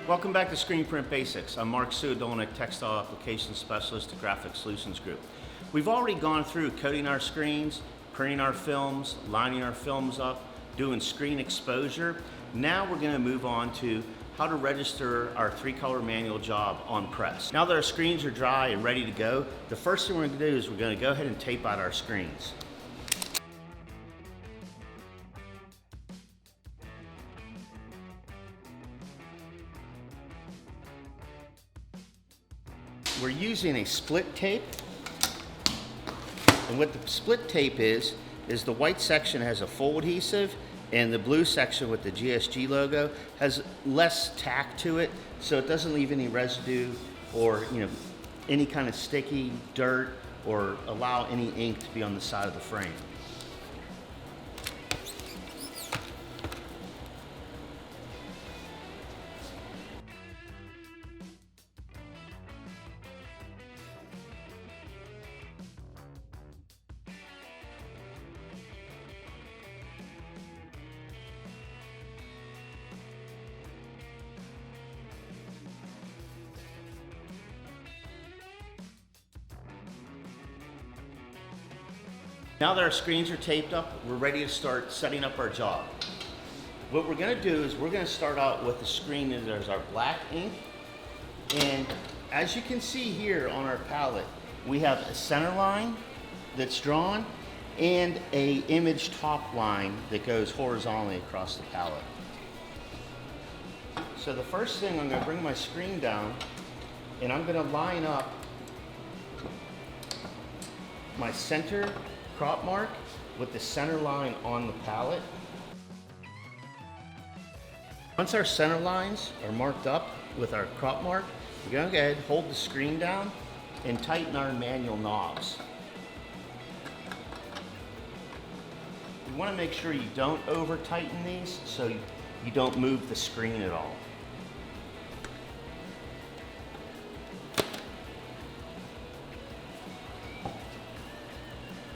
Welcome back to Screen Print Basics. I'm Mark Suadolnik, Textile Application Specialist at Graphic Solutions Group. We've already gone through coating our screens, printing our films, lining our films up, doing screen exposure. Now we're going to move on to how to register our 3-color manual job on press. Now that our screens are dry and ready to go, the first thing we're going to do is we're going to go ahead and tape out our screens. We're using a split tape, and what the split tape is the white section has a full adhesive and the blue section with the GSG logo has less tack to it, so it doesn't leave any residue or any kind of sticky dirt or allow any ink to be on the side of the frame. Now that our screens are taped up, we're ready to start setting up our job. What we're going to do is we're going to start out with the screen, and there's our black ink. And as you can see here on our palette, we have a center line that's drawn and a image top line that goes horizontally across the palette. So the first thing, I'm going to bring my screen down and I'm going to line up my center crop mark with the center line on the palette. Once our center lines are marked up with our crop mark, we're going to go ahead, hold the screen down, and tighten our manual knobs. You want to make sure you don't over tighten these so you don't move the screen at all.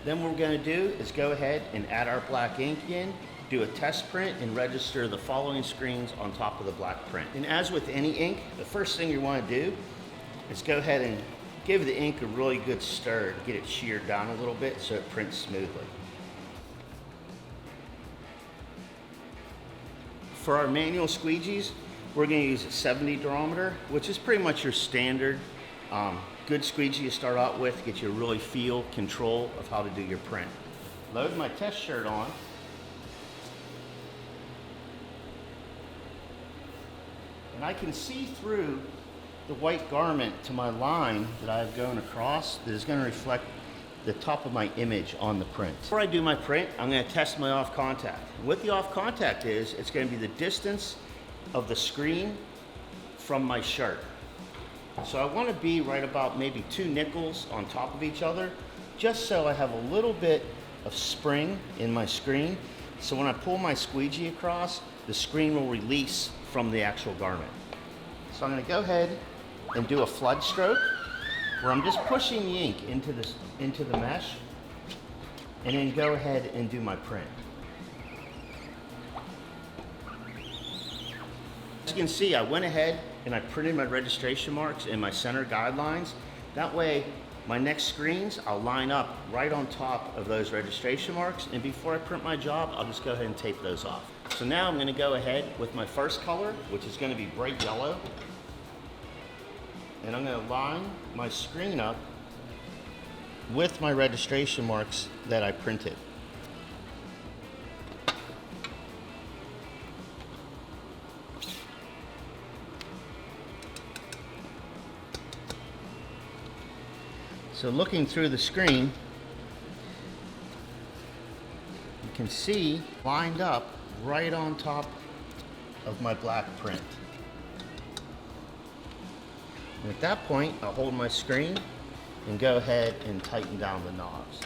Then what we're going to do is go ahead and add our black ink in, do a test print, and register the following screens on top of the black print. And as with any ink, the first thing you want to do is go ahead and give the ink a really good stir to get it sheared down a little bit so it prints smoothly. For our manual squeegees, we're going to use a 70 durometer, which is pretty much your standard good squeegee you start out with, get you a really feel control of how to do your print. Load my test shirt on. And I can see through the white garment to my line that I have going across that is going to reflect the top of my image on the print. Before I do my print, I'm going to test my off contact. And what the off contact is, it's going to be the distance of the screen from my shirt. So I want to be right about maybe 2 nickels on top of each other, just so I have a little bit of spring in my screen. So when I pull my squeegee across, the screen will release from the actual garment. So I'm going to go ahead and do a flood stroke, where I'm just pushing the ink into the mesh, and then go ahead and do my print. As you can see, I went ahead and I printed my registration marks and my center guidelines. That way, my next screens, I'll line up right on top of those registration marks, and before I print my job, I'll just go ahead and tape those off. So now I'm going to go ahead with my first color, which is going to be bright yellow, and I'm going to line my screen up with my registration marks that I printed. So looking through the screen, you can see lined up right on top of my black print. And at that point, I'll hold my screen and go ahead and tighten down the knobs.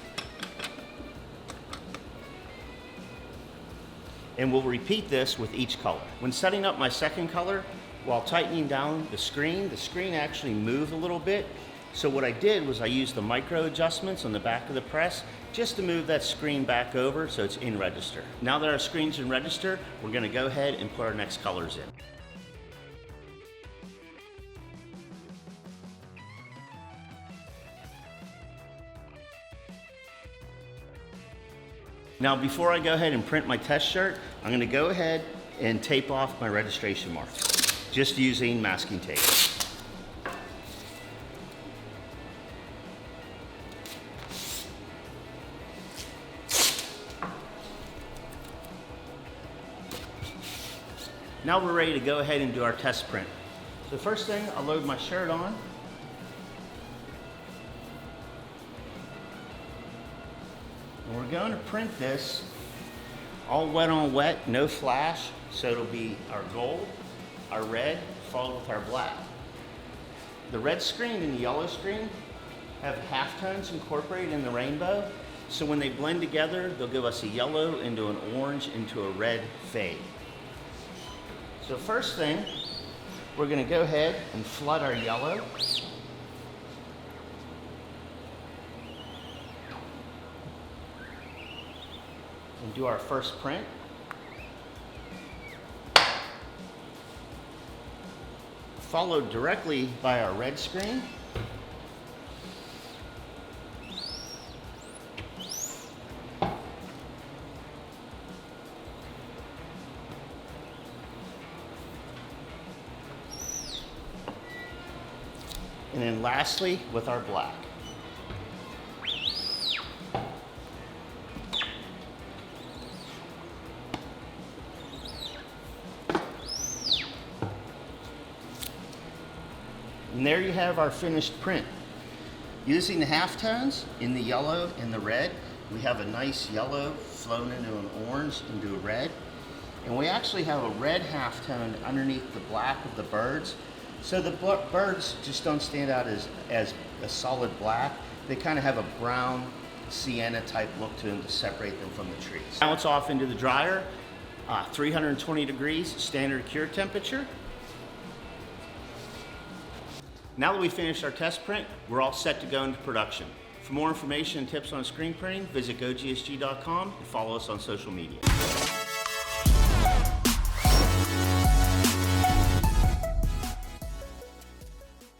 And we'll repeat this with each color. When setting up my second color, while tightening down the screen actually moved a little bit. So what I did was I used the micro adjustments on the back of the press just to move that screen back over so it's in register. Now that our screen's in register, we're going to go ahead and put our next colors in. Now before I go ahead and print my test shirt, I'm going to go ahead and tape off my registration marks, just using masking tape. Now we're ready to go ahead and do our test print. So first thing, I'll load my shirt on. And we're going to print this all wet on wet, no flash. So it'll be our gold, our red, followed with our black. The red screen and the yellow screen have halftones incorporated in the rainbow. So when they blend together, they'll give us a yellow into an orange into a red fade. So first thing, we're going to go ahead and flood our yellow. And do our first print. Followed directly by our red screen. And then lastly, with our black. And there you have our finished print. Using the halftones in the yellow and the red, we have a nice yellow flown into an orange into a red. And we actually have a red halftone underneath the black of the birds. So the birds just don't stand out as a solid black. They kind of have a brown sienna type look to them to separate them from the trees. Now it's off into the dryer, 320 degrees, standard cure temperature. Now that we finished our test print, we're all set to go into production. For more information and tips on screen printing, visit GoGSG.com and follow us on social media.